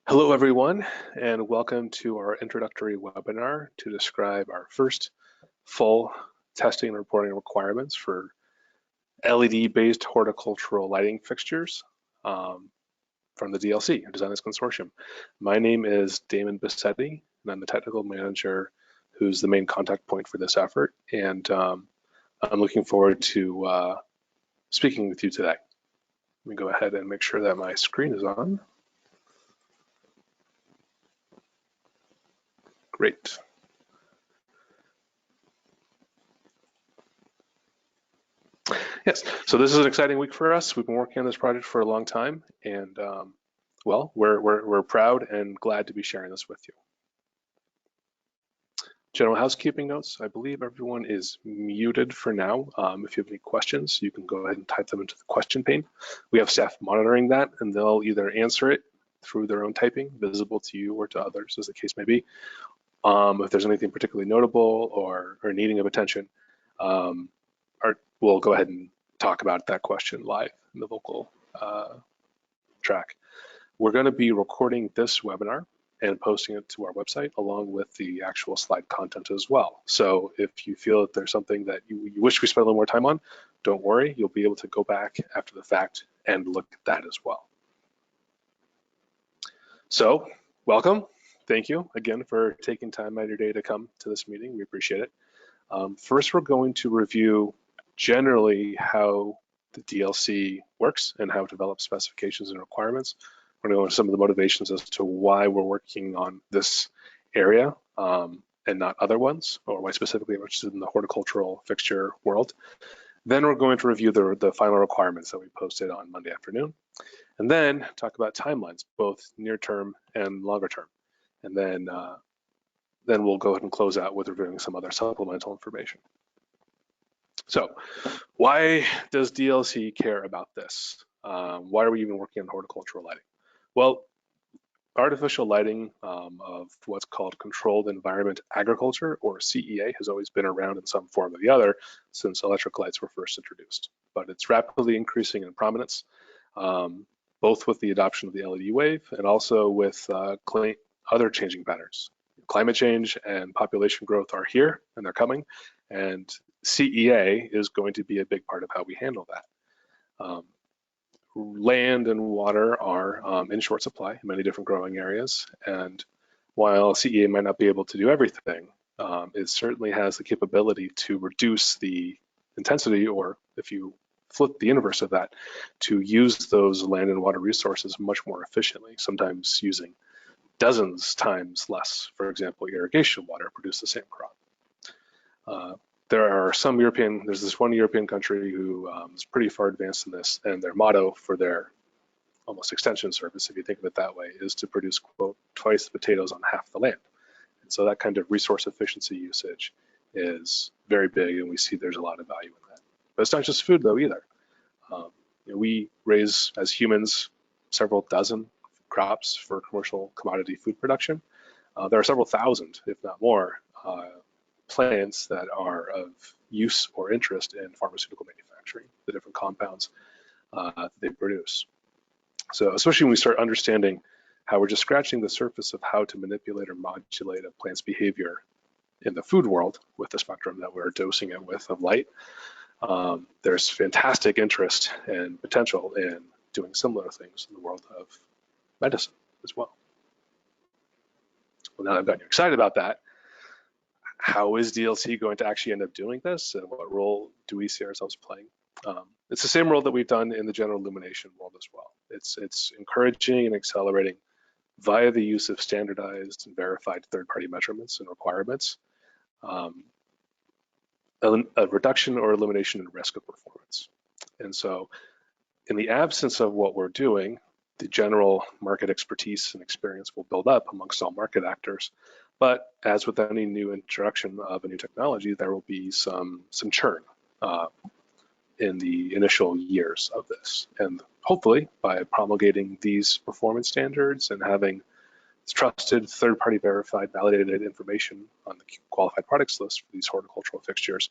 Hello, everyone, and welcome to our introductory webinar to describe our first full testing and reporting requirements for LED-based horticultural lighting fixtures from the DLC, or Designers Consortium. My name is Damon Bassetti, and I'm the technical manager who's the main contact point for this effort, and I'm looking forward to speaking with you today. Let me go ahead and make sure that my screen is on. Great. Yes, so this is an exciting week for us. We've been working on this project for a long time, and well, we're proud and glad to be sharing this with you. General housekeeping notes. I believe everyone is muted for now. If you have any questions, you can go ahead and type them into the question pane. We have staff monitoring that, and they'll either answer it through their own typing, visible to you or to others, as the case may be. If there's anything particularly notable or needing of attention, we'll go ahead and talk about that question live in the vocal track. We're going to be recording this webinar and posting it to our website along with the actual slide content as well. So if you feel that there's something that you wish we spent a little more time on, don't worry, you'll be able to go back after the fact and look at that as well. So welcome. Thank you again for taking time out of your day to come to this meeting. We appreciate it. First, we're going to review generally how the DLC works and how it develops specifications and requirements. We're going to go into some of the motivations as to why we're working on this area and not other ones, or why specifically we're interested in the horticultural fixture world. Then we're going to review the final requirements that we posted on Monday afternoon, and then talk about timelines, both near term and longer term. And then we'll go ahead and close out with reviewing some other supplemental information. So why does DLC care about this? Why are we even working on horticultural lighting? Well, artificial lighting of what's called controlled environment agriculture, or CEA, has always been around in some form or the other since electric lights were first introduced. But it's rapidly increasing in prominence, both with the adoption of the LED wave and also with other changing patterns. Climate change and population growth are here and they're coming, and CEA is going to be a big part of how we handle that. Land and water are in short supply in many different growing areas, and while CEA might not be able to do everything, it certainly has the capability to reduce the intensity, or if you flip the inverse of that, to use those land and water resources much more efficiently, sometimes using dozens times less, for example, irrigation water to produce the same crop. There's this one European country who is pretty far advanced in this, and their motto for their almost extension service, if you think of it that way, is to produce, quote, twice the potatoes on half the land. And so that kind of resource efficiency usage is very big, and we see there's a lot of value in that. But it's not just food, though, either. We raise, as humans, several dozen crops for commercial commodity food production. There are several thousand, if not more, plants that are of use or interest in pharmaceutical manufacturing, the different compounds they produce. So especially when we start understanding how we're just scratching the surface of how to manipulate or modulate a plant's behavior in the food world with the spectrum that we're dosing it with of light, there's fantastic interest and potential in doing similar things in the world of medicine as well. Well, now that I've gotten you excited about that, how is DLC going to actually end up doing this, and what role do we see ourselves playing? It's the same role that we've done in the general illumination world as well. It's encouraging and accelerating via the use of standardized and verified third-party measurements and requirements, a reduction or elimination in risk of performance. And so in the absence of what we're doing, the general market expertise and experience will build up amongst all market actors. But as with any new introduction of a new technology, there will be some churn in the initial years of this. And hopefully, by promulgating these performance standards and having trusted, third-party verified, validated information on the qualified products list for these horticultural fixtures,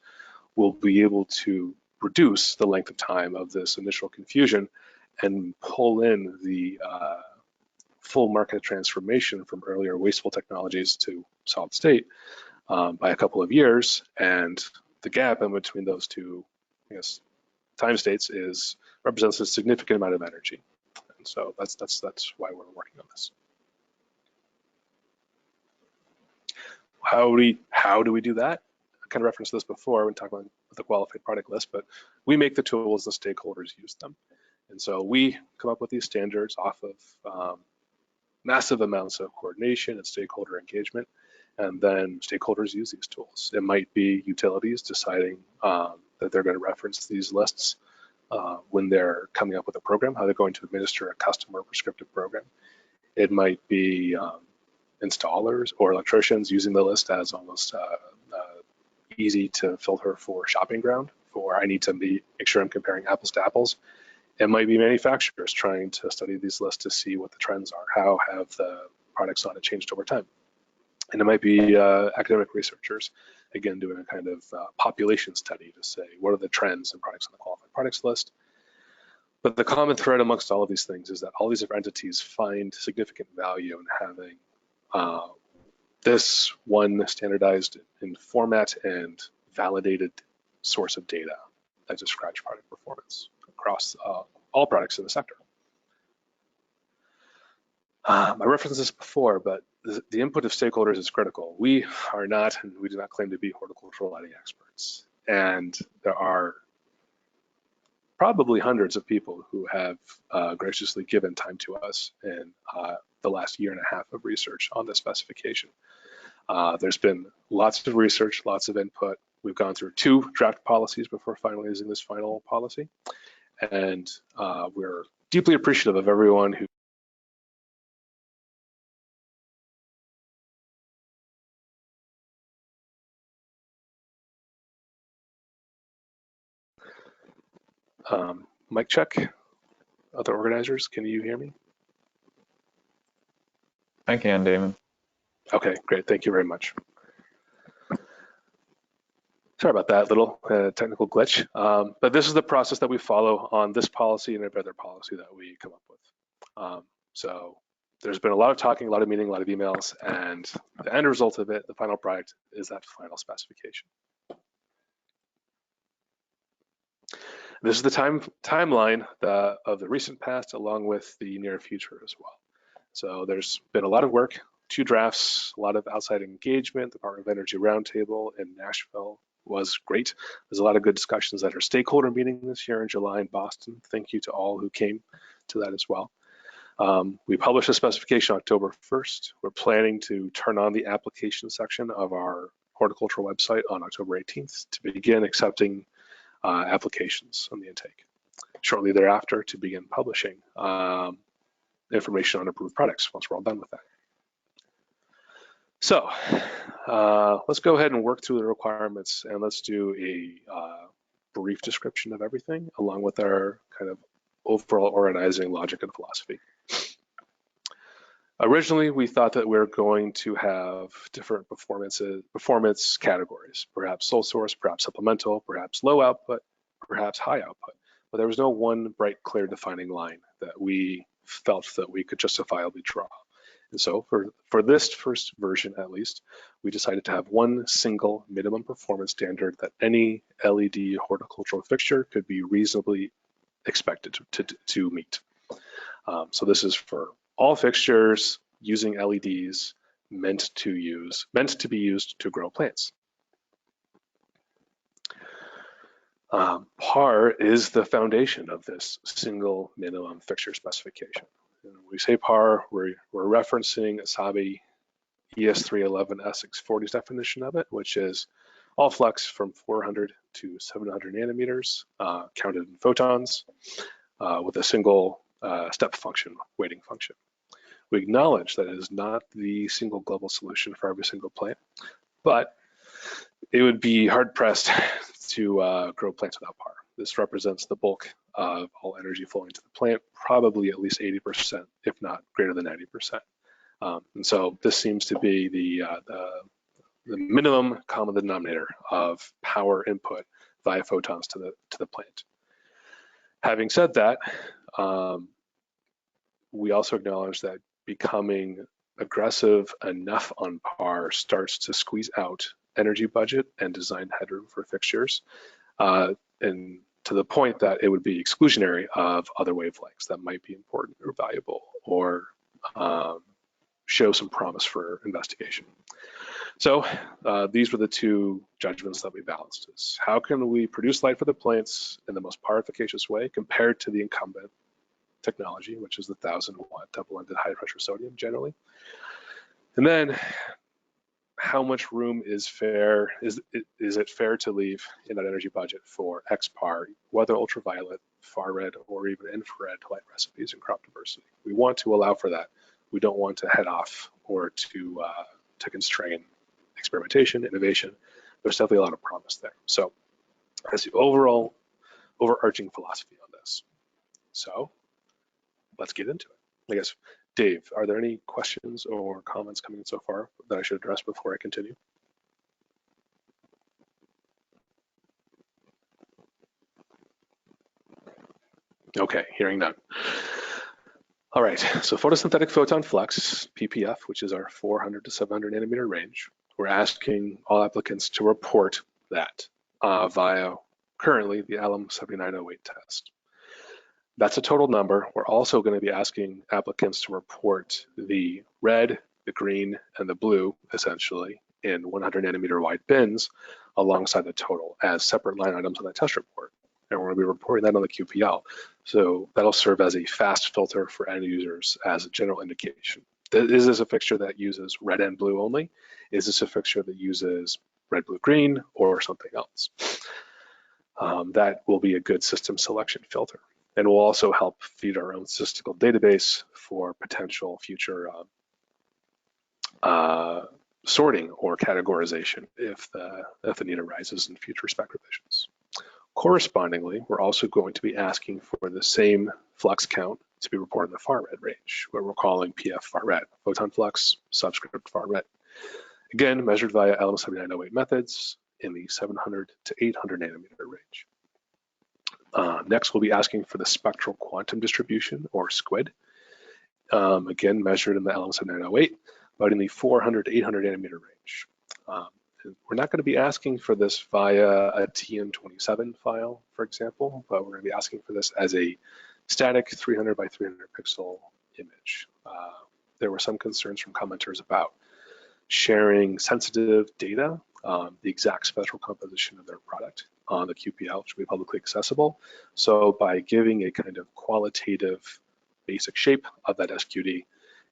we'll be able to reduce the length of time of this initial confusion and pull in the full market transformation from earlier wasteful technologies to solid state by a couple of years, and the gap in between those two, I guess, time states represents a significant amount of energy, and so that's why we're working on this. How do we do that? I kind of referenced this before when talking about the qualified product list, but we make the tools and stakeholders use them. And so we come up with these standards off of massive amounts of coordination and stakeholder engagement, and then stakeholders use these tools. It might be utilities deciding that they're going to reference these lists when they're coming up with a program, how they're going to administer a customer prescriptive program. It might be installers or electricians using the list as almost easy to filter for shopping ground, for I need to make sure I'm comparing apples to apples. It might be manufacturers trying to study these lists to see what the trends are. How have the products on it changed over time? And it might be academic researchers, again, doing a kind of population study to say, what are the trends and products on the qualified products list? But the common thread amongst all of these things is that all these different entities find significant value in having this one standardized in format and validated source of data that describes product performance across all products in the sector. I referenced this before, but the input of stakeholders is critical. We are not, and we do not claim to be horticultural lighting experts. And there are probably hundreds of people who have graciously given time to us in the last year and a half of research on this specification. There's been lots of research, lots of input. We've gone through 2 draft policies before finalizing this final policy. And we're deeply appreciative of everyone who mic check. Other organizers, can you hear me? I can, Damon. Okay, great. Thank you very much. Sorry about that little technical glitch. But this is the process that we follow on this policy and every other policy that we come up with. So there's been a lot of talking, a lot of meeting, a lot of emails, and the end result of it, the final product, is that final specification. This is the timeline of the recent past along with the near future as well. So there's been a lot of work, 2 drafts, a lot of outside engagement. The Department of Energy Roundtable in Nashville was great. There's a lot of good discussions at our stakeholder meeting this year in July in Boston. Thank you to all who came to that as well. We published a specification October 1st. We're planning to turn on the application section of our horticultural website on October 18th to begin accepting applications on the intake. Shortly thereafter, to begin publishing information on approved products once we're all done with that. So let's go ahead and work through the requirements, and let's do a brief description of everything along with our kind of overall organizing logic and philosophy. Originally, we thought that we were going to have different performance categories, perhaps sole source, perhaps supplemental, perhaps low output, perhaps high output. But there was no one bright, clear defining line that we felt that we could justifiably draw. And so for this first version, at least, we decided to have one single minimum performance standard that any LED horticultural fixture could be reasonably expected to meet. So this is for all fixtures using LEDs meant to be used to grow plants. PAR is the foundation of this single minimum fixture specification. And when we say PAR, we're referencing Asabi ES311 S640's definition of it, which is all flux from 400 to 700 nanometers, counted in photons, with a single step function, weighting function. We acknowledge that it is not the single global solution for every single plant, but it would be hard-pressed to grow plants without PAR. This represents the bulk of all energy flowing to the plant, probably at least 80%, if not greater than 90%. And so this seems to be the minimum common denominator of power input via photons to the plant. Having said that, we also acknowledge that becoming aggressive enough on par starts to squeeze out energy budget and design headroom for fixtures, and to the point that it would be exclusionary of other wavelengths that might be important or valuable or show some promise for investigation. So these were the two judgments that we balanced. Is how can we produce light for the plants in the most power efficacious way compared to the incumbent technology, which is the 1,000-watt double-ended high-pressure sodium generally? And then how much room is fair? Is it fair to leave in that energy budget for XPAR, whether ultraviolet, far red, or even infrared light recipes and crop diversity? We want to allow for that. We don't want to head off or to constrain experimentation, innovation. There's definitely a lot of promise there. So that's the overall overarching philosophy on this. So let's get into it. I guess, Dave, are there any questions or comments coming in so far that I should address before I continue? Okay, hearing none. All right, so photosynthetic photon flux, PPF, which is our 400 to 700 nanometer range, we're asking all applicants to report that via currently the LM 7908 test. That's a total number. We're also going to be asking applicants to report the red, the green, and the blue, essentially, in 100 nanometer wide bins alongside the total as separate line items on the test report. And we're going to be reporting that on the QPL. So that'll serve as a fast filter for end users as a general indication. Is this a fixture that uses red and blue only? Is this a fixture that uses red, blue, green, or something else? That will be a good system selection filter. And will also help feed our own statistical database for potential future sorting or categorization if the need arises in future spec revisions. Correspondingly, we're also going to be asking for the same flux count to be reported in the far red range, what we're calling PF far red, photon flux, subscript far red. Again, measured via LM 7908 methods in the 700 to 800 nanometer range. Next, we'll be asking for the spectral quantum distribution, or SQUID, again, measured in the LM 7908, but in the 400 to 800 nanometer range. We're not going to be asking for this via a TM27 file, for example, but we're going to be asking for this as a static 300 by 300 pixel image. There were some concerns from commenters about sharing sensitive data, the exact spectral composition of their product on the QPL, which will be publicly accessible. So by giving a kind of qualitative basic shape of that SQD,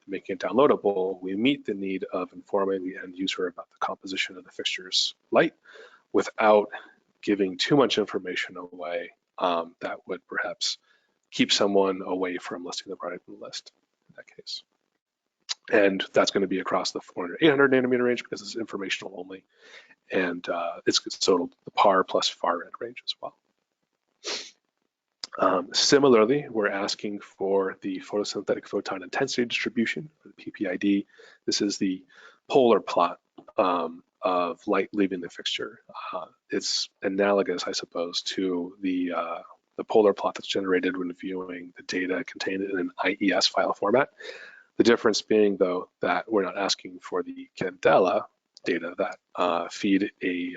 making it downloadable, we meet the need of informing the end user about the composition of the fixture's light without giving too much information away that would perhaps keep someone away from listing the product in the list in that case. And that's going to be across the 400, 800 nanometer range because it's informational only. And it's so the PAR plus far red range as well. Similarly, we're asking for the photosynthetic photon intensity distribution, or the PPID. This is the polar plot of light leaving the fixture. It's analogous, I suppose, to the polar plot that's generated when viewing the data contained in an IES file format. The difference being, though, that we're not asking for the Candela data that feed a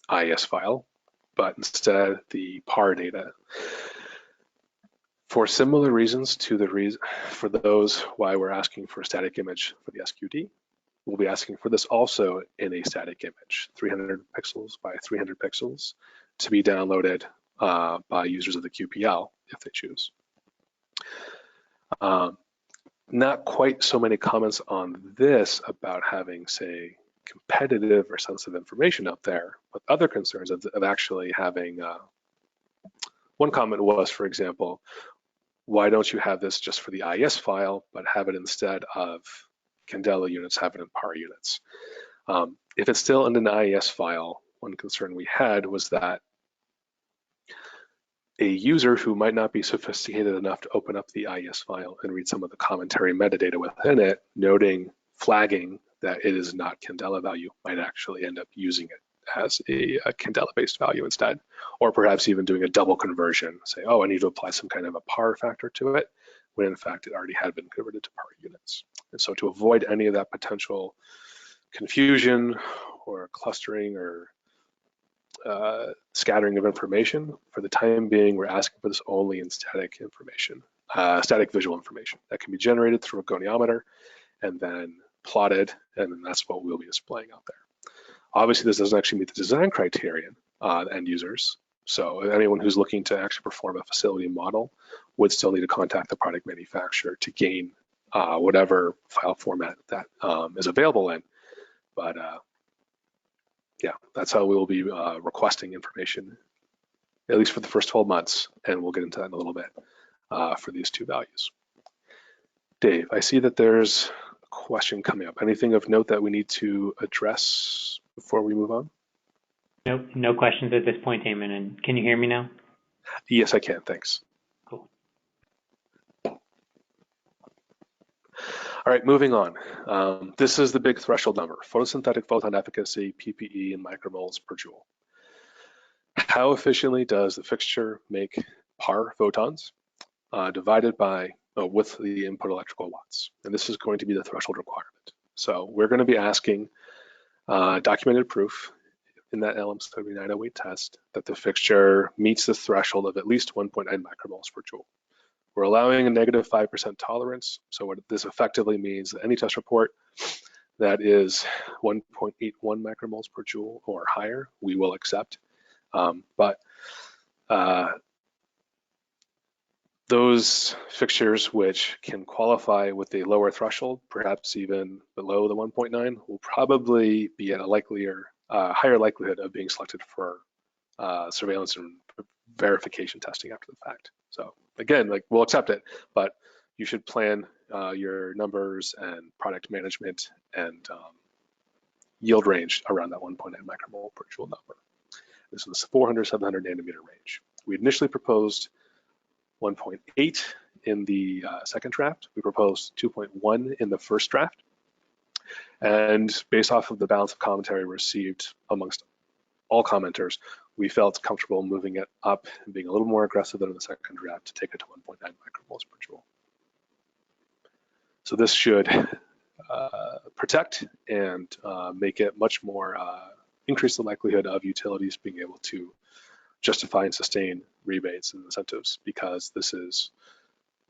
IES file, but instead the PAR data. For similar reasons to for those why we're asking for a static image for the SQD, we'll be asking for this also in a static image, 300 pixels by 300 pixels, to be downloaded by users of the QPL if they choose. Not quite so many comments on this about having, say, competitive or sensitive information out there, but other concerns of actually having, one comment was, for example, why don't you have this just for the IES file, but have it instead of Candela units, have it in PAR units? If it's still in an IES file, one concern we had was that a user who might not be sophisticated enough to open up the IES file and read some of the commentary metadata within it, flagging that it is not Candela value, might actually end up using it as a candela-based value instead, or perhaps even doing a double conversion. Say, oh, I need to apply some kind of a par factor to it, when in fact it already had been converted to par units. And so to avoid any of that potential confusion or clustering or scattering of information, for the time being, we're asking for this only in static information, static visual information that can be generated through a goniometer and then plotted, and then that's what we'll be displaying out there. Obviously, this doesn't actually meet the design criterion, end users. So anyone who's looking to actually perform a facility model would still need to contact the product manufacturer to gain whatever file format that is available in. But yeah, that's how we will be requesting information, at least for the first 12 months, and we'll get into that in a little bit for these two values. Dave, I see that there's a question coming up. Anything of note that we need to address before we move on? Nope, no questions at this point, Eamon. And can you hear me now? Yes, I can, thanks. Cool. All right, moving on. This is the big threshold number, photosynthetic photon efficacy, PPE, in micromoles per joule. How efficiently does the fixture make par photons divided by with the input electrical watts? And this is going to be the threshold requirement. So we're going to be asking documented proof in that LM3908 test that the fixture meets the threshold of at least 1.9 micromoles per joule. We're allowing a negative 5% tolerance. So what this effectively means that any test report that is 1.81 micromoles per joule or higher, we will accept. But those fixtures which can qualify with a lower threshold, perhaps even below the 1.9, will probably be at a higher likelihood of being selected for surveillance and verification testing after the fact. So again, like, we'll accept it, but you should plan your numbers and product management and yield range around that 1.9 micromole per joule number. This is the 400, 700 nanometer range. We initially proposed 1.8 in the second draft. We proposed 2.1 in the first draft. And based off of the balance of commentary received amongst all commenters, we felt comfortable moving it up and being a little more aggressive than in the second draft to take it to 1.9 micromoles per joule. So this should protect and make it much more, increase the likelihood of utilities being able to justify and sustain rebates and incentives, because this is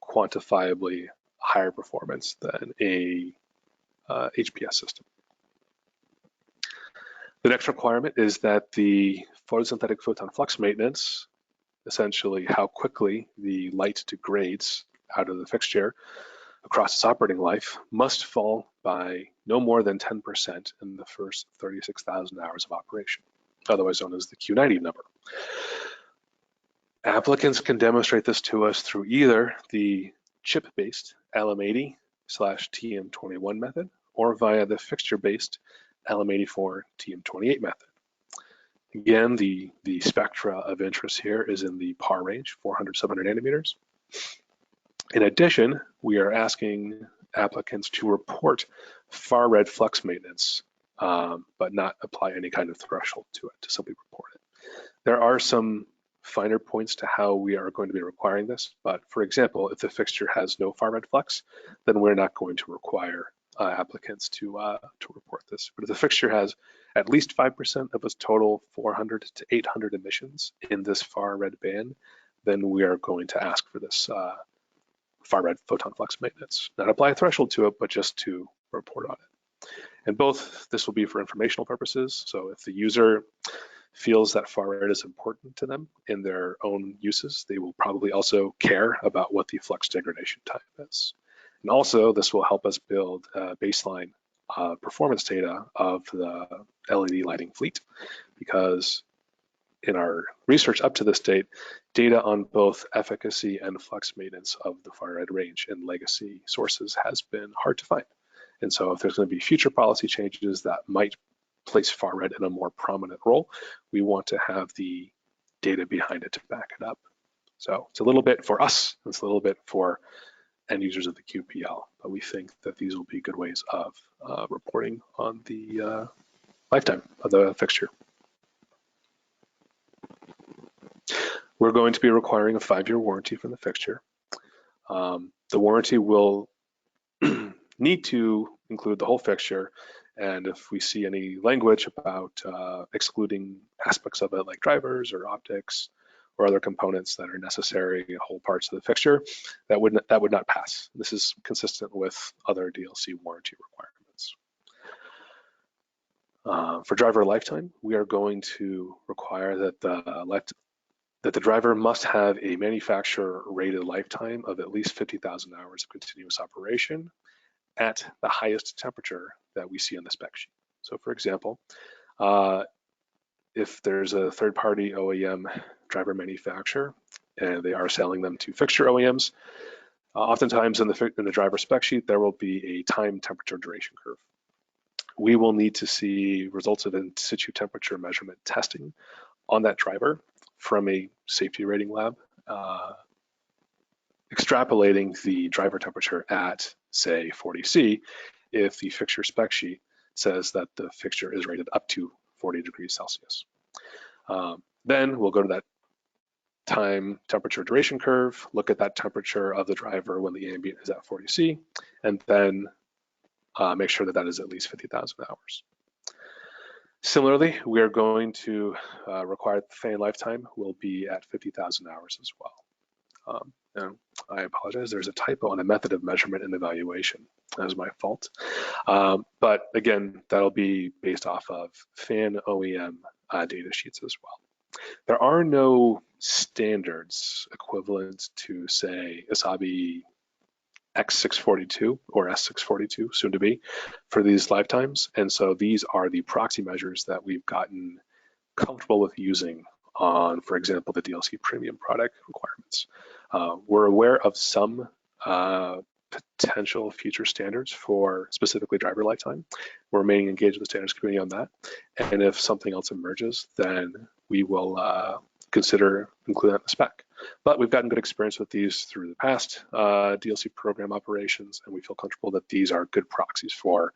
quantifiably higher performance than a HPS system. The next requirement is that the photosynthetic photon flux maintenance, essentially how quickly the light degrades out of the fixture across its operating life, must fall by no more than 10% in the first 36,000 hours of operation, otherwise known as the Q90 number. Applicants can demonstrate this to us through either the chip-based LM80/TM21 method or via the fixture-based LM84/TM28 method. Again, the spectra of interest here is in the PAR range, 400, 700 nanometers. In addition, we are asking applicants to report far red flux maintenance, but not apply any kind of threshold to it, to simply report it. There are some finer points to how we are going to be requiring this, but for example, if the fixture has no far red flux, then we're not going to require applicants to report this. But if the fixture has at least 5% of its total 400 to 800 emissions in this far red band, then we are going to ask for this far red photon flux maintenance. Not apply a threshold to it, but just to report on it. And both, this will be for informational purposes. So if the user feels that far red is important to them in their own uses, they will probably also care about what the flux degradation time is. And also, this will help us build baseline performance data of the LED lighting fleet, because in our research up to this date, data on both efficacy and flux maintenance of the far red range and legacy sources has been hard to find. And so if there's going to be future policy changes that might place far red in a more prominent role, we want to have the data behind it to back it up. So it's a little bit for us, it's a little bit for end users of the QPL, but we think that these will be good ways of reporting on the lifetime of the fixture. We're going to be requiring a 5-year warranty for the fixture. The warranty will need to include the whole fixture, and if we see any language about excluding aspects of it like drivers or optics or other components that are necessary, whole parts of the fixture, that would not pass. This is consistent with other DLC warranty requirements. For driver lifetime, we are going to require that the driver must have a manufacturer rated lifetime of at least 50,000 hours of continuous operation at the highest temperature that we see on the spec sheet. So for example, if there's a third-party OEM driver manufacturer and they are selling them to fixture OEMs, oftentimes in the driver spec sheet, there will be a time temperature duration curve. We will need to see results of in situ temperature measurement testing on that driver from a safety rating lab, extrapolating the driver temperature at, say, 40°C, if the fixture spec sheet says that the fixture is rated up to 40 degrees Celsius. Then we'll go to that time temperature duration curve, look at that temperature of the driver when the ambient is at 40°C, and then make sure that that is at least 50,000 hours. Similarly, we are going to require the fan lifetime will be at 50,000 hours as well. And I apologize, there's a typo on the method of measurement and evaluation. That was my fault. But again, that'll be based off of fan OEM data sheets as well. There are no standards equivalent to, say, Asabi X642 or S642, soon to be, for these lifetimes. And so these are the proxy measures that we've gotten comfortable with using on, for example, the DLC premium product requirements. We're aware of some potential future standards for specifically driver lifetime. We're remaining engaged with the standards community on that. And if something else emerges, then we will consider including that in the spec. But we've gotten good experience with these through the past DLC program operations, and we feel comfortable that these are good proxies for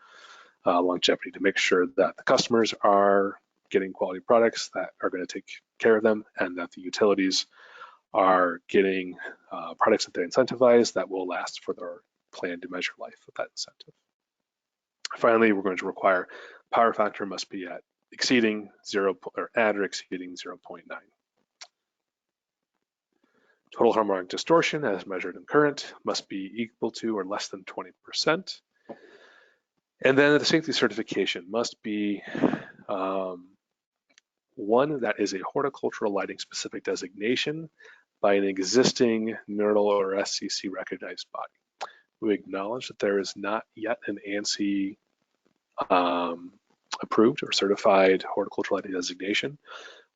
longevity to make sure that the customers are getting quality products that are going to take care of them, and that the utilities are getting products that they incentivize that will last for their plan to measure life with that incentive. Finally, we're going to require power factor must be at exceeding 0 or at or exceeding 0.9. Total harmonic distortion as measured in current must be equal to or less than 20%. And then the safety certification must be one that is a horticultural lighting specific designation by an existing NERDL or SCC recognized body. We acknowledge that there is not yet an ANSI approved or certified horticultural lighting designation.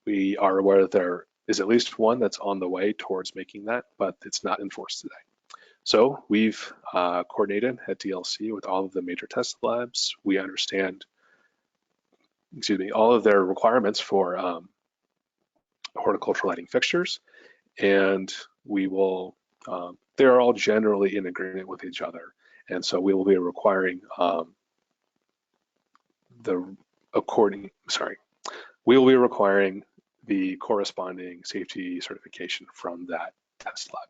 We are aware that there is at least one that's on the way towards making that, but it's not enforced today. So we've coordinated at DLC with all of the major test labs. We understand, all of their requirements for horticultural lighting fixtures, and we will, they're all generally in agreement with each other. And so we will be requiring the corresponding safety certification from that test lab.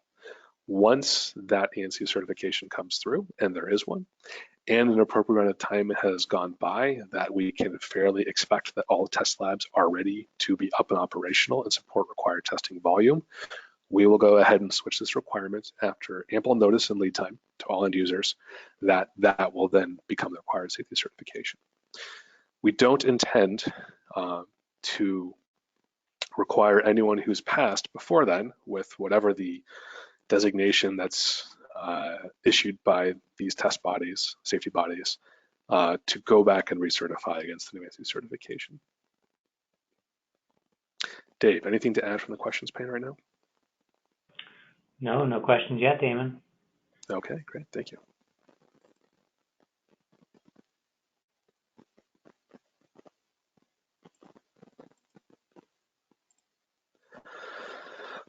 Once that ANSI certification comes through, and there is one, and an appropriate amount of time has gone by that we can fairly expect that all test labs are ready to be up and operational and support required testing volume, we will go ahead and switch this requirement after ample notice and lead time to all end users that will then become the required safety certification. We don't intend to require anyone who's passed before then with whatever the designation that's issued by these test bodies, safety bodies, to go back and recertify against the new ANSI certification. Dave, anything to add from the questions pane right now? No questions yet, Damon. Okay, great, thank you.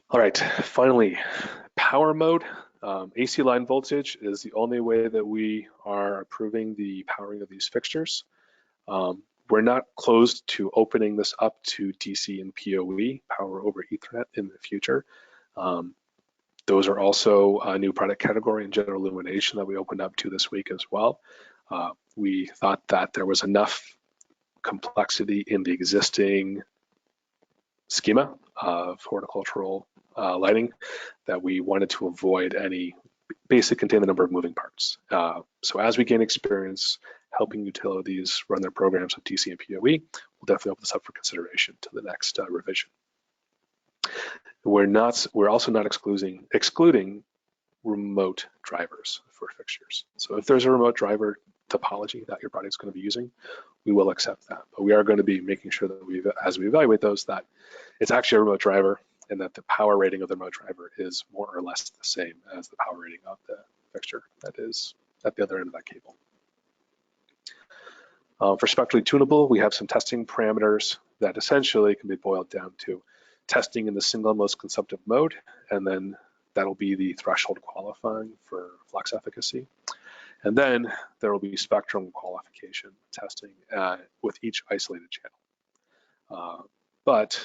All right, finally, power mode. AC line voltage is the only way that we are approving the powering of these fixtures. We're not closed to opening this up to DC and PoE, power over Ethernet, in the future. Those are also a new product category in general illumination that we opened up to this week as well. We thought that there was enough complexity in the existing schema of horticultural lighting that we wanted to avoid any basic contain the number of moving parts. So as we gain experience helping utilities run their programs with DC and PoE, we'll definitely open this up for consideration to the next revision. We're also not excluding remote drivers for fixtures. So if there's a remote driver topology that your product's going to be using, we will accept that. But we are going to be making sure that as we evaluate those, that it's actually a remote driver and that the power rating of the remote driver is more or less the same as the power rating of the fixture that is at the other end of that cable. For spectrally tunable, we have some testing parameters that essentially can be boiled down to testing in the single most consumptive mode, and then that'll be the threshold qualifying for flux efficacy. And then there will be spectrum qualification testing with each isolated channel. But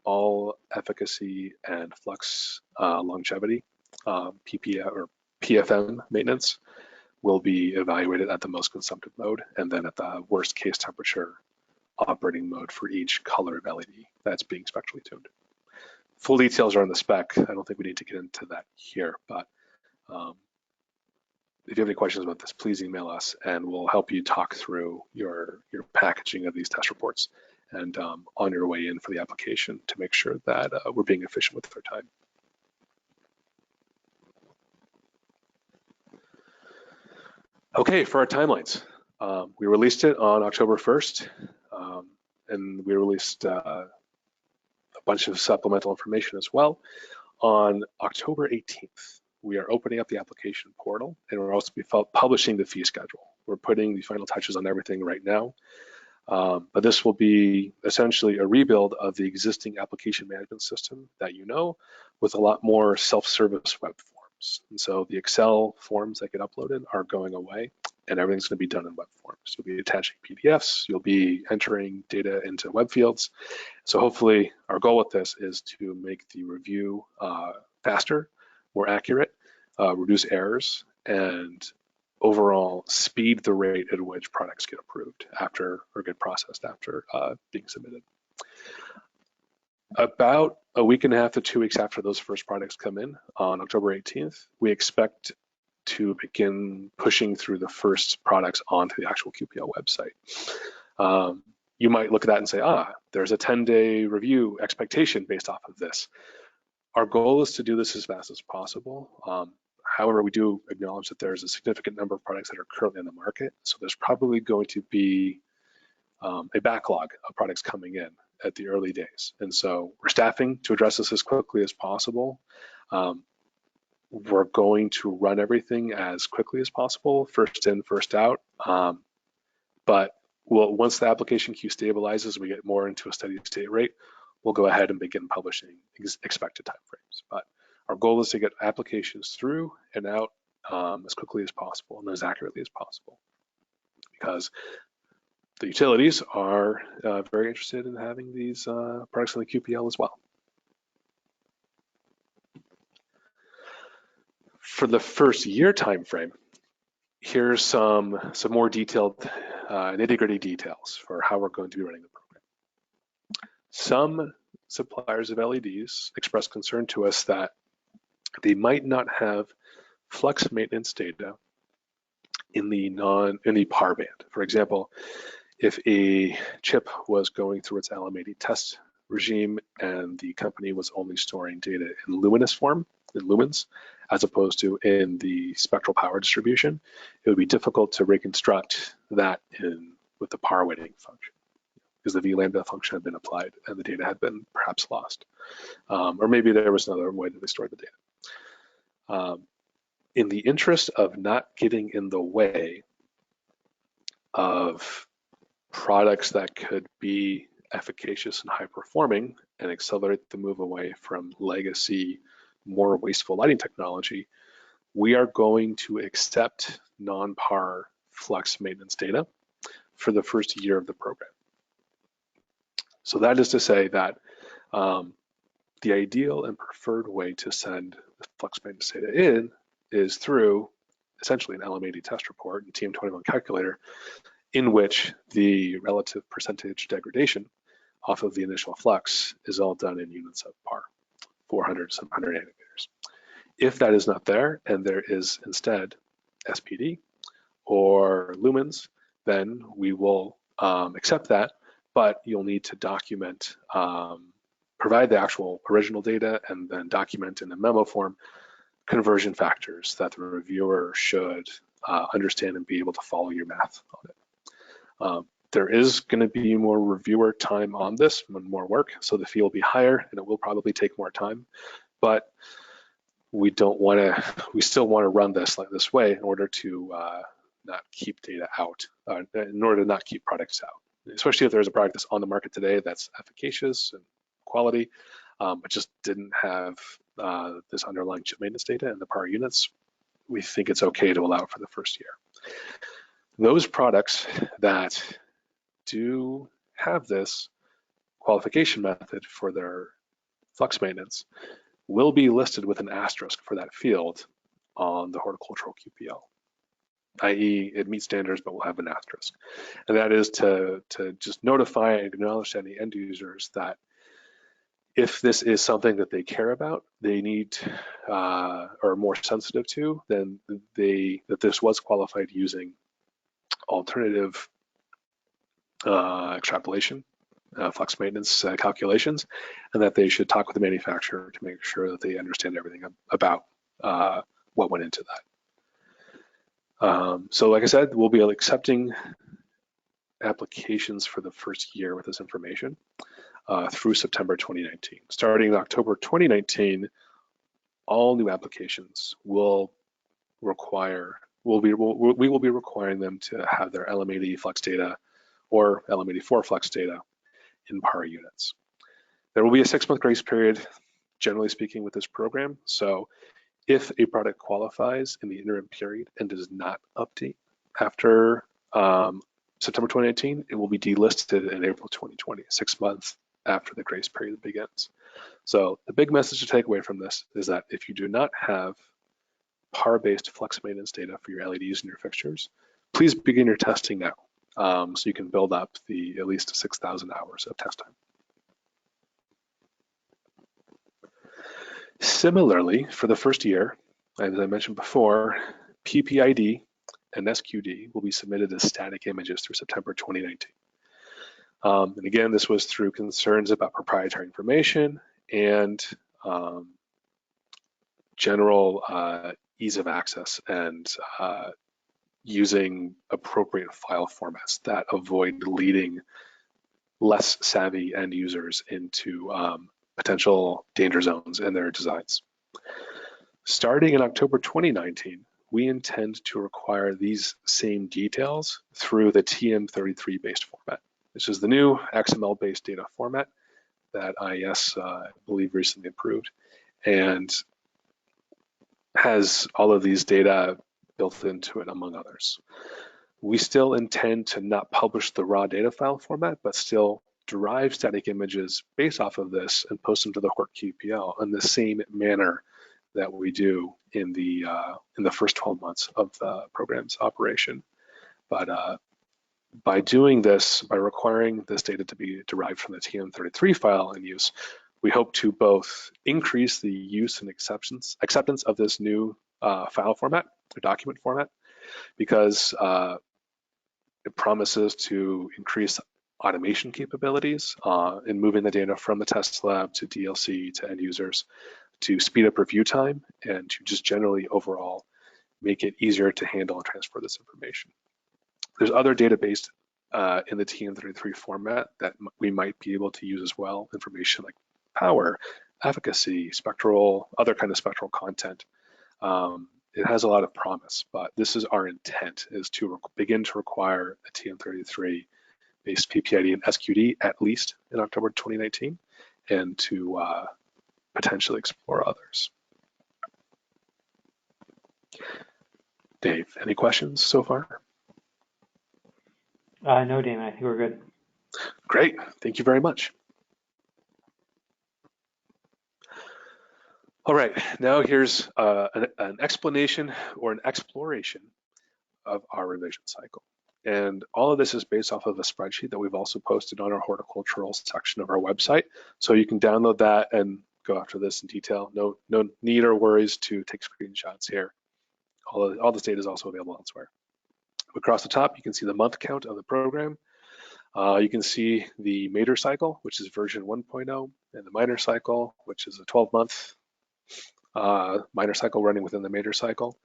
all efficacy and flux longevity, PFM maintenance, will be evaluated at the most consumptive mode and then at the worst case temperature operating mode for each color of LED that's being spectrally tuned. Full details are in the spec. I don't think we need to get into that here, but if you have any questions about this, please email us and we'll help you talk through your packaging of these test reports and on your way in for the application to make sure that we're being efficient with our time. Okay, for our timelines, we released it on October 1st, and we released a bunch of supplemental information as well. On October 18th, we are opening up the application portal, and we're also publishing the fee schedule. We're putting the final touches on everything right now, but this will be essentially a rebuild of the existing application management system that you know, with a lot more self-service web forms. And so the Excel forms that get uploaded are going away, and everything's going to be done in web forms. You'll be attaching PDFs, you'll be entering data into web fields. So hopefully our goal with this is to make the review faster, more accurate, reduce errors, and overall speed the rate at which products get approved after or get processed after being submitted. About a week and a half to 2 weeks after those first products come in on October 18th, we expect to begin pushing through the first products onto the actual QPL website. You might look at that and say, there's a 10-day review expectation based off of this. Our goal is to do this as fast as possible. However, we do acknowledge that there's a significant number of products that are currently on the market. So there's probably going to be a backlog of products coming in at the early days. And so we're staffing to address this as quickly as possible. We're going to run everything as quickly as possible, first in, first out. But once the application queue stabilizes, we get more into a steady state rate, we'll go ahead and begin publishing expected timeframes. But our goal is to get applications through and out as quickly as possible and as accurately as possible, because the utilities are very interested in having these products in the QPL as well. For the first year time frame, here's some more detailed nitty-gritty details for how we're going to be running the program. Some suppliers of LEDs expressed concern to us that they might not have flux maintenance data in the PAR band. For example, if a chip was going through its LM80 test regime and the company was only storing data in luminous form, in lumens, as opposed to in the spectral power distribution, it would be difficult to reconstruct that with the PAR weighting function, because the V lambda function had been applied and the data had been perhaps lost. Or maybe there was another way that they stored the data. In the interest of not getting in the way of products that could be efficacious and high performing and accelerate the move away from legacy, more wasteful lighting technology, we are going to accept non-PAR flux maintenance data for the first year of the program. So that is to say that the ideal and preferred way to send the flux maintenance data in is through essentially an LM80 test report and TM21 calculator, in which the relative percentage degradation off of the initial flux is all done in units of par, 400, 700 nanometers. If that is not there, and there is instead SPD or lumens, then we will accept that, but you'll need to document, provide the actual original data and then document in a memo form conversion factors that the reviewer should understand and be able to follow your math on it. There is going to be more reviewer time on this, more work, so the fee will be higher and it will probably take more time, but we don't want to, we still want to run this like this way in order to not keep data out, in order to not keep products out, especially if there's a product that's on the market today that's efficacious and quality, but just didn't have this underlying chip maintenance data and the power units. We think it's okay to allow for the first year. Those products that do have this qualification method for their flux maintenance will be listed with an asterisk for that field on the horticultural QPL, i.e. it meets standards but will have an asterisk. And that is to just notify and acknowledge to any end users that if this is something that they care about, they need or are more sensitive to, then that this was qualified using alternative extrapolation, flux maintenance calculations, and that they should talk with the manufacturer to make sure that they understand everything about what went into that. So like I said, we'll be accepting applications for the first year with this information through September 2019. Starting in October 2019, all new applications will require, we will be requiring them to have their LM80 flux data or LM84 flux data in par units. There will be a 6-month grace period, generally speaking, with this program. So if a product qualifies in the interim period and does not update after September 2019, it will be delisted in April 2020, 6 months after the grace period begins. So the big message to take away from this is that if you do not have par-based flux maintenance data for your LEDs and your fixtures, please begin your testing now, so you can build up the at least 6,000 hours of test time. Similarly, for the first year, as I mentioned before, PPID and SQD will be submitted as static images through September 2019. And again, this was through concerns about proprietary information and general ease of access and using appropriate file formats that avoid leading less savvy end users into potential danger zones in their designs. Starting in October 2019, we intend to require these same details through the TM33 based format. This is the new XML based data format that IES, I believe, recently approved, and has all of these data built into it, among others. We still intend to not publish the raw data file format, but still derive static images based off of this and post them to the HortQPL in the same manner that we do in the first 12 months of the program's operation. But by doing this, by requiring this data to be derived from the TM33 file and use, we hope to both increase the use and acceptance of this new file format or document format, because it promises to increase automation capabilities in moving the data from the test lab to DLC to end users, to speed up review time, and to just generally overall make it easier to handle and transfer this information. There's other database in the TM33 format that we might be able to use as well, information like power, efficacy, spectral, other kind of spectral content. It has a lot of promise, but this is our intent, is to begin to require a TM33 based PPID and SQD at least in October 2019, and to potentially explore others. Dave, any questions so far? No, Damon, I think we're good. Great, thank you very much. All right, now here's an explanation or an exploration of our revision cycle. And all of this is based off of a spreadsheet that we've also posted on our horticultural section of our website. So you can download that and go after this in detail. No need or worries to take screenshots here. All this data is also available elsewhere. Across the top, you can see the month count of the program. You can see the major cycle, which is version 1.0, and the minor cycle, which is a 12-month minor cycle running within the major cycle.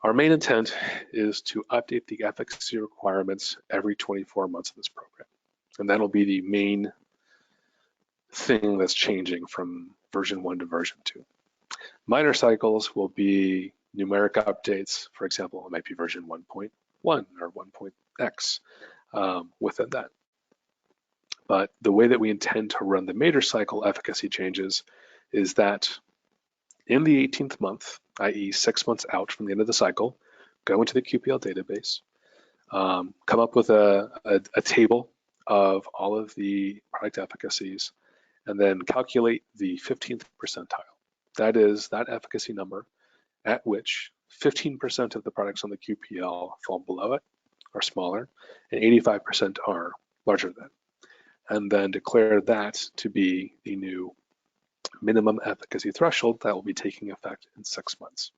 Our main intent is to update the efficacy requirements every 24 months of this program. And that'll be the main thing that's changing from version 1 to version 2. Minor cycles will be numeric updates. For example, it might be version 1.1 or 1.x within that. But the way that we intend to run the major cycle efficacy changes is that in the 18th month, i.e. 6 months out from the end of the cycle, go into the QPL database, come up with a table of all of the product efficacies, and then calculate the 15th percentile. That is that efficacy number at which 15% of the products on the QPL fall below it, are smaller, and 85% are larger than. And then declare that to be the new minimum efficacy threshold that will be taking effect in 6 months.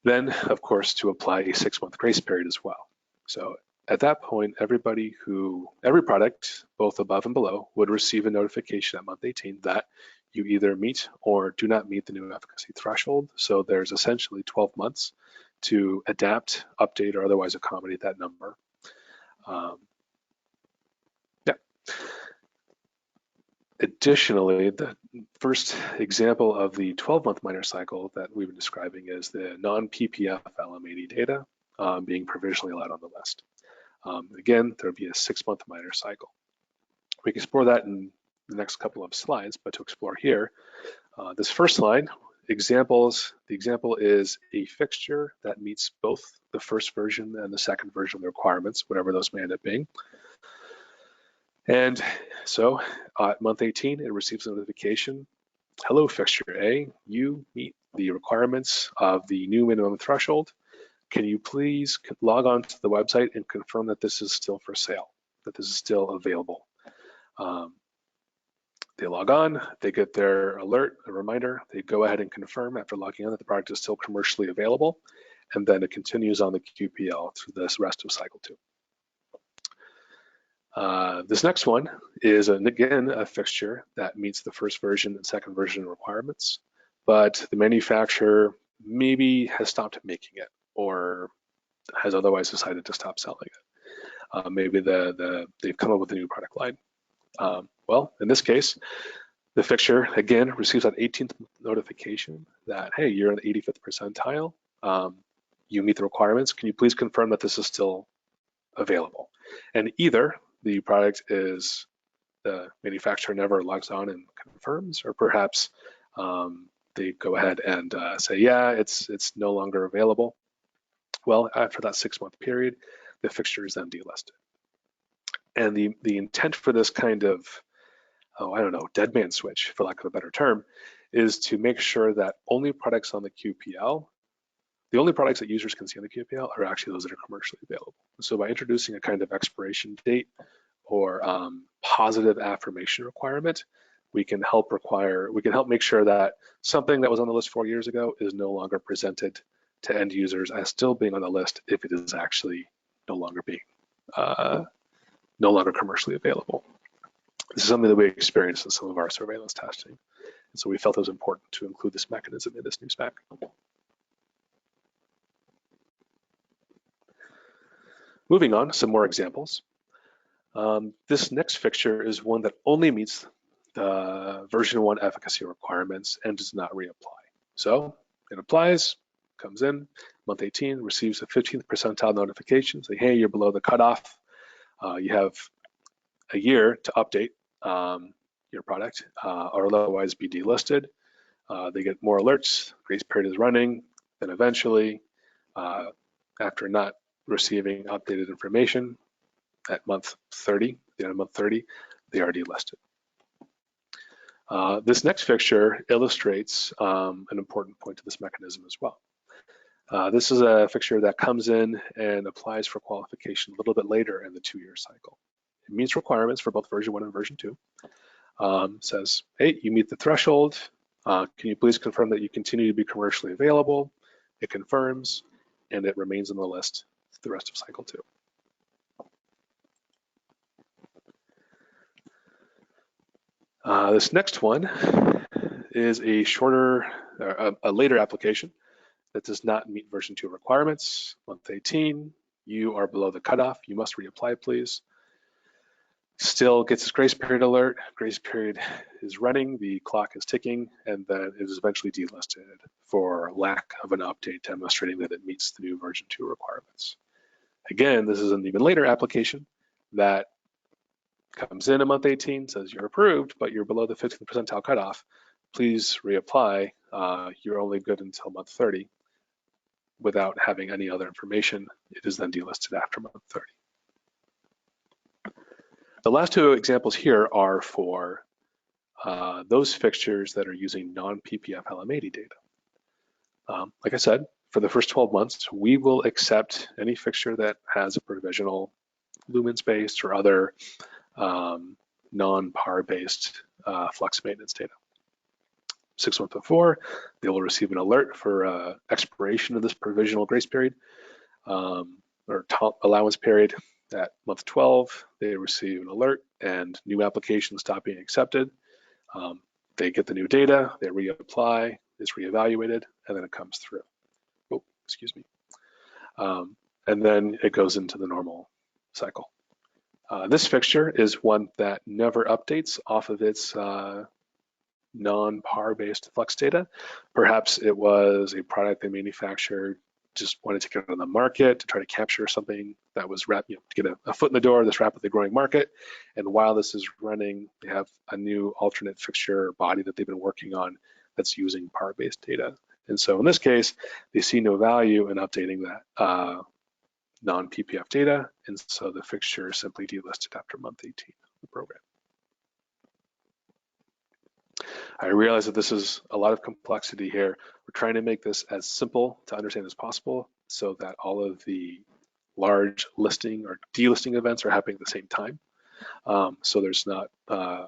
Then, of course, to apply a 6-month grace period as well. So at that point, every product, both above and below, would receive a notification at month 18 that you either meet or do not meet the new efficacy threshold. So there's essentially 12 months to adapt, update, or otherwise accommodate that number. Additionally, the first example of the 12-month minor cycle that we've been describing is the non-PPF LM80 data being provisionally allowed on the list. Again, there would be a 6-month minor cycle. We can explore that in the next couple of slides, but to explore here, this first line, examples, the example is a fixture that meets both the first version and the second version of the requirements, whatever those may end up being. And so at month 18, it receives a notification. Hello, fixture A, you meet the requirements of the new minimum threshold. Can you please log on to the website and confirm that this is still for sale, that this is still available? They log on, they get their alert, a reminder, they go ahead and confirm after logging on that the product is still commercially available, and then it continues on the QPL through this rest of cycle 2. This next one is, again, a fixture that meets the first version and second version requirements, but the manufacturer maybe has stopped making it or has otherwise decided to stop selling it. Maybe they've come up with a new product line. Well, in this case, the fixture, again, receives that 18th notification that, hey, you're in the 85th percentile. You meet the requirements. Can you please confirm that this is still available? And either the product is the manufacturer never logs on and confirms, or perhaps they go ahead and say, yeah, it's no longer available. Well, after that 6-month period, the fixture is then delisted. And the intent for this kind of, dead man switch, for lack of a better term, is to make sure that only products on the QPL, the only products that users can see on the QPL are actually those that are commercially available. So by introducing a kind of expiration date or positive affirmation requirement, we can help make sure that something that was on the list 4 years ago is no longer presented to end users as still being on the list if it is actually no longer commercially available. This is something that we experienced in some of our surveillance testing. And so we felt it was important to include this mechanism in this new spec. Moving on, some more examples. This next fixture is one that only meets the version 1 efficacy requirements and does not reapply. So it applies, comes in, month 18, receives a 15th percentile notification, say, hey, you're below the cutoff. You have a year to update your product or otherwise be delisted. They get more alerts, grace period is running, then eventually, after not receiving updated information at month 30, the end of month 30, they are delisted. This next fixture illustrates an important point to this mechanism as well. This is a fixture that comes in and applies for qualification a little bit later in the 2-year cycle. It meets requirements for both version 1 and version 2. Says, hey, you meet the threshold. Can you please confirm that you continue to be commercially available? It confirms, and it remains on the list the rest of cycle 2. This next one is a shorter, a later application that does not meet version 2 requirements. Month 18, you are below the cutoff. You must reapply, please. Still gets this grace period alert. Grace period is running, the clock is ticking, and then it is eventually delisted for lack of an update demonstrating that it meets the new version 2 requirements. Again, this is an even later application that comes in month 18, says you're approved, but you're below the 15th percentile cutoff. Please reapply. You're only good until month 30 without having any other information. It is then delisted after month 30. The last 2 examples here are for those fixtures that are using non-PPF LM80 data. Like I said, for the first 12 months, we will accept any fixture that has a provisional lumens-based or other non-PAR-based flux maintenance data. 6 months before, they will receive an alert for expiration of this provisional grace period or top allowance period. At month 12, they receive an alert and new applications stop being accepted. They get the new data, they reapply, it's reevaluated, and then it comes through. Oh, excuse me. And then it goes into the normal cycle. This fixture is one that never updates off of its non-PAR-based flux data. Perhaps it was a product they manufactured, just wanted to get it on the market to try to capture something that was to get a foot in the door of this rapidly growing market. And while this is running, they have a new alternate fixture body that they've been working on that's using PAR-based data. And so in this case, they see no value in updating that non-PPF data, and so the fixture is simply delisted after month 18 of the program. I realize that this is a lot of complexity here. We're trying to make this as simple to understand as possible so that all of the large listing or delisting events are happening at the same time. So there's not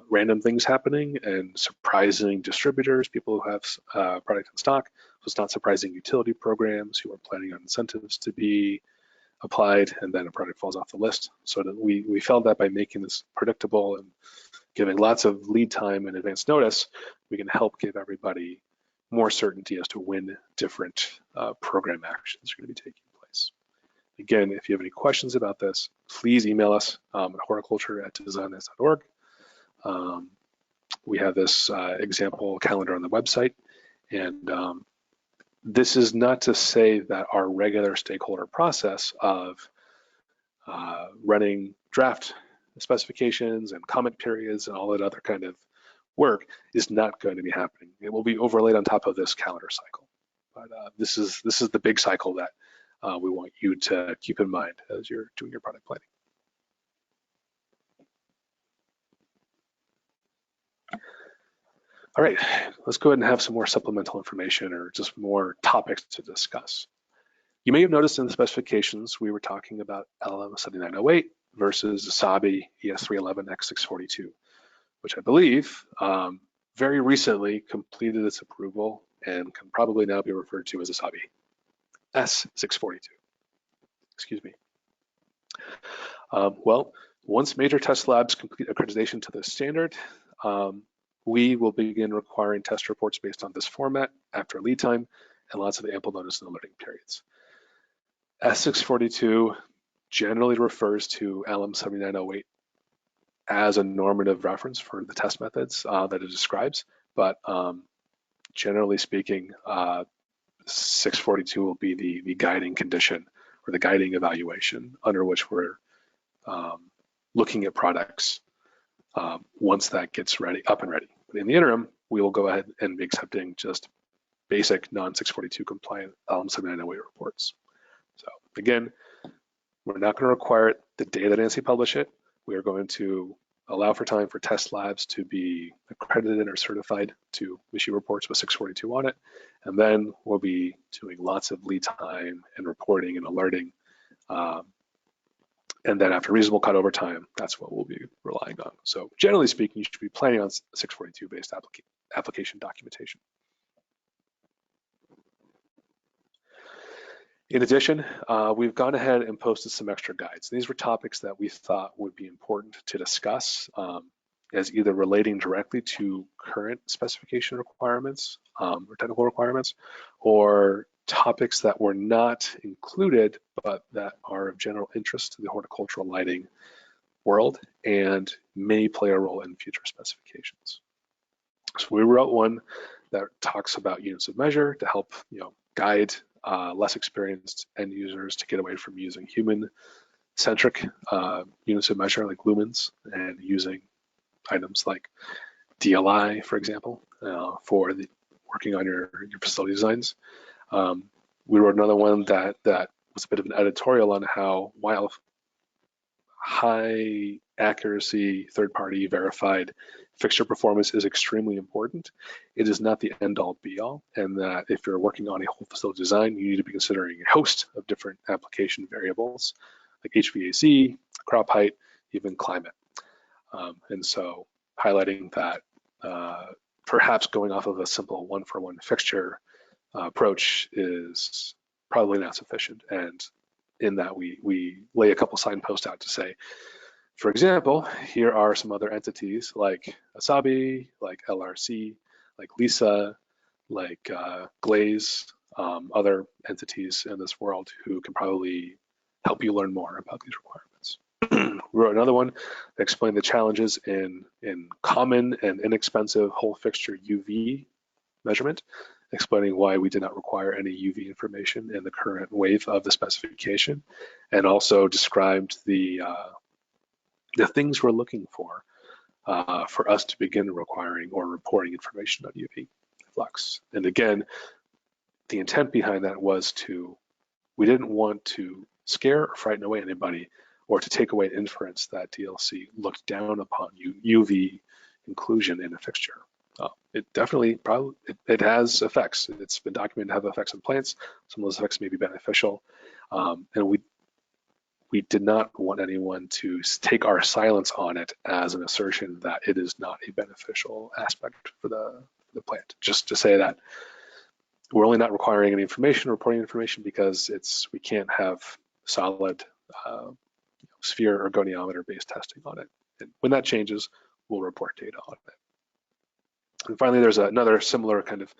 random things happening and surprising distributors, people who have product in stock. So it's not surprising utility programs who are planning on incentives to be applied and then a product falls off the list. So that we felt that by making this predictable and giving lots of lead time and advance notice, we can help give everybody more certainty as to when different program actions are going to be taking place. Again, if you have any questions about this, please email us at horticulture@designnets.org. We have this example calendar on the website, and this is not to say that our regular stakeholder process of running draft specifications and comment periods and all that other kind of work is not going to be happening. It will be overlaid on top of this calendar cycle. But this is the big cycle that we want you to keep in mind as you're doing your product planning. All right, let's go ahead and have some more supplemental information or just more topics to discuss. You may have noticed in the specifications, we were talking about LM7908 versus Asabi ES311X642, which I believe very recently completed its approval and can probably now be referred to as Asabi S642. Excuse me. Well, once major test labs complete accreditation to this standard, we will begin requiring test reports based on this format after lead time and lots of ample notice and alerting periods. S642 generally refers to LM7908 as a normative reference for the test methods that it describes, but generally speaking, 642 will be the guiding condition or the guiding evaluation under which we're looking at products once that gets up and ready. But in the interim, we will go ahead and be accepting just basic non-642 compliant LM7908 reports. So again, we're not going to require the day that ANSI publish it. We are going to allow for time for test labs to be accredited or certified to issue reports with 642 on it. And then we'll be doing lots of lead time and reporting and alerting. And then after reasonable cutover time, that's what we'll be relying on. So generally speaking, you should be planning on 642 based application documentation. In addition, we've gone ahead and posted some extra guides. These were topics that we thought would be important to discuss as either relating directly to current specification requirements or technical requirements, or topics that were not included but that are of general interest to the horticultural lighting world and may play a role in future specifications. So we wrote one that talks about units of measure to help guide less experienced end users to get away from using human-centric units of measure like lumens and using items like DLI, for example, for working on your facility designs. We wrote another one that was a bit of an editorial on how, while high accuracy, third-party verified fixture performance is extremely important, it is not the end-all be-all, and that if you're working on a whole facility design, you need to be considering a host of different application variables like HVAC, crop height, even climate. And so highlighting that perhaps going off of a simple one-for-one fixture approach is probably not sufficient. And in that we lay a couple signposts out to say, for example, here are some other entities like Asabi, like LRC, like Lisa, like Glaze, other entities in this world who can probably help you learn more about these requirements. We wrote another one that explained the challenges in common and inexpensive whole fixture UV measurement, explaining why we did not require any UV information in the current wave of the specification, and also described the things we're looking for us to begin requiring or reporting information on UV flux. And again, the intent behind that was we didn't want to scare or frighten away anybody or to take away inference that DLC looked down upon UV inclusion in a fixture. It definitely it has effects. It's been documented to have effects on plants. Some of those effects may be beneficial, and we did not want anyone to take our silence on it as an assertion that it is not a beneficial aspect for the plant. Just to say that we're only not requiring any information, reporting information, because we can't have solid sphere or goniometer based testing on it. And when that changes, we'll report data on it. And finally, there's another similar kind of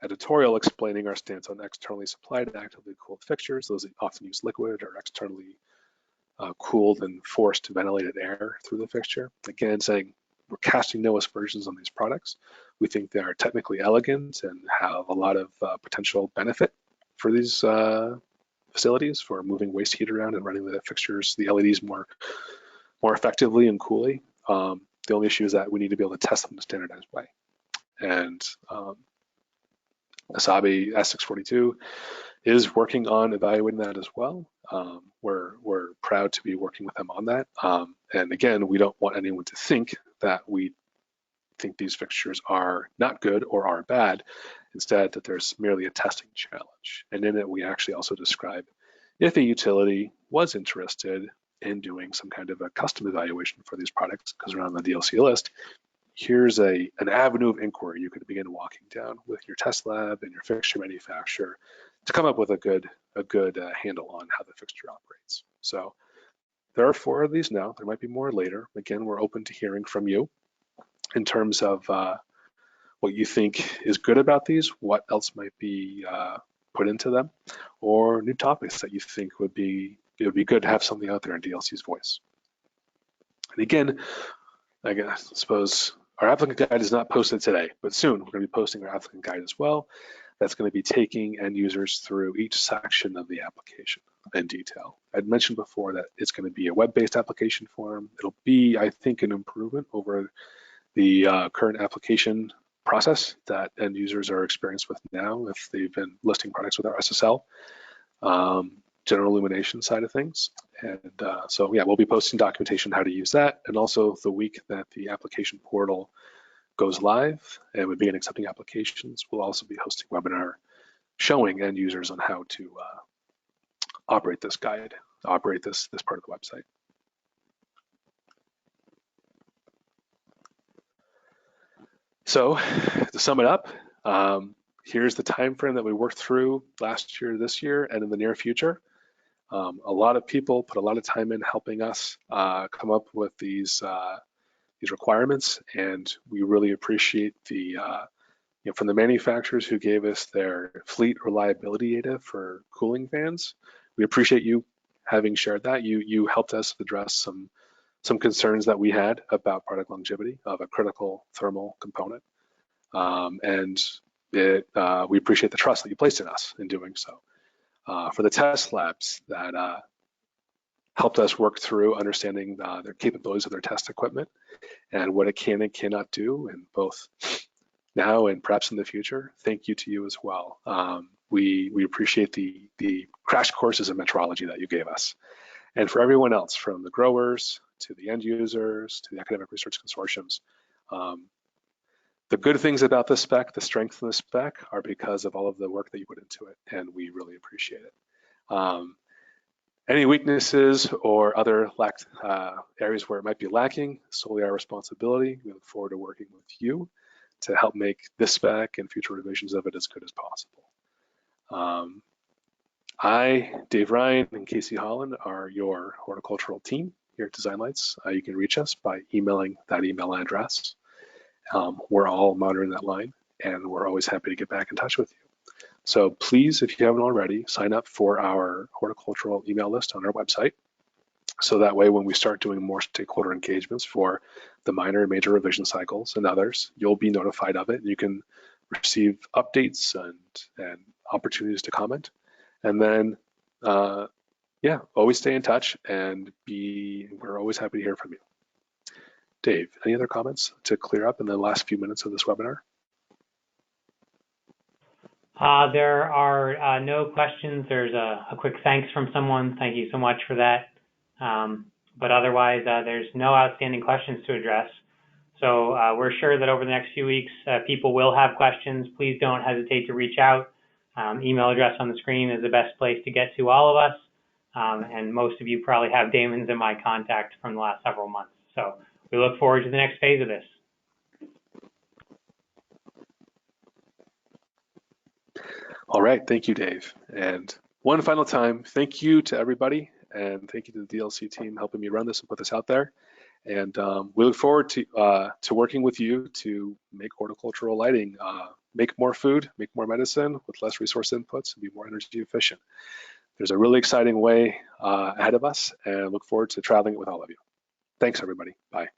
editorial explaining our stance on externally supplied actively cooled fixtures. Those that often use liquid or externally cooled and forced ventilated air through the fixture. Again, saying we're casting no aspersions on these products. We think they are technically elegant and have a lot of potential benefit for these facilities for moving waste heat around and running the fixtures, the LEDs more effectively and coolly. The only issue is that we need to be able to test them in a standardized way. And Asabi S642 is working on evaluating that as well. We're proud to be working with them on that. And again, we don't want anyone to think that we think these fixtures are not good or are bad. Instead, that there's merely a testing challenge. And in it, we actually also describe if a utility was interested in doing some kind of a custom evaluation for these products, because they're on the DLC list, here's an avenue of inquiry you could begin walking down with your test lab and your fixture manufacturer to come up with a good handle on how the fixture operates. So there are 4 of these now. There might be more later. Again, we're open to hearing from you in terms of what you think is good about these, what else might be put into them, or new topics that you think it would be good to have something out there in DLC's voice. And again, I suppose our applicant guide is not posted today, but soon we're going to be posting our applicant guide as well. That's going to be taking end users through each section of the application in detail. I'd mentioned before that it's going to be a web-based application form. It'll be, I think, an improvement over the current application process that end users are experienced with now if they've been listing products with our SSL. general illumination side of things. And so yeah, we'll be posting documentation how to use that. And also the week that the application portal goes live and we begin accepting applications, we'll also be hosting a webinar showing end users on how to operate this guide, operate this part of the website. So to sum it up, here's the time frame that we worked through last year, this year, and in the near future. A lot of people put a lot of time in helping us come up with these requirements, and we really appreciate the from the manufacturers who gave us their fleet reliability data for cooling fans. We appreciate you having shared that. You helped us address some concerns that we had about product longevity of a critical thermal component, and we appreciate the trust that you placed in us in doing so. For the test labs that helped us work through understanding their capabilities of their test equipment and what it can and cannot do, and both now and perhaps in the future. Thank you to you as well. We appreciate the crash courses in metrology that you gave us. And for everyone else, from the growers to the end users to the academic research consortiums, the good things about this spec, the strength of the spec, are because of all of the work that you put into it, and we really appreciate it. Any weaknesses or other areas where it might be lacking, solely our responsibility. We look forward to working with you to help make this spec and future revisions of it as good as possible. I, Dave Ryan, and Casey Holland are your horticultural team here at Design Lights. You can reach us by emailing that email address. We're all monitoring that line, and we're always happy to get back in touch with you. So please, if you haven't already, sign up for our horticultural email list on our website. So that way, when we start doing more stakeholder engagements for the minor and major revision cycles and others, you'll be notified of it. You can receive updates and opportunities to comment. And then, yeah, always stay in touch, and we're always happy to hear from you. Dave, any other comments to clear up in the last few minutes of this webinar? There are no questions. There's a quick thanks from someone. Thank you so much for that. But otherwise, there's no outstanding questions to address. So we're sure that over the next few weeks, people will have questions. Please don't hesitate to reach out. Email address on the screen is the best place to get to all of us. And most of you probably have Damon's and my contact from the last several months. So we look forward to the next phase of this. All right, thank you, Dave. And one final time, thank you to everybody, and thank you to the DLC team helping me run this and put this out there. And we look forward to working with you to make horticultural lighting, make more food, make more medicine with less resource inputs, and be more energy efficient. There's a really exciting way ahead of us, and I look forward to traveling it with all of you. Thanks, everybody. Bye.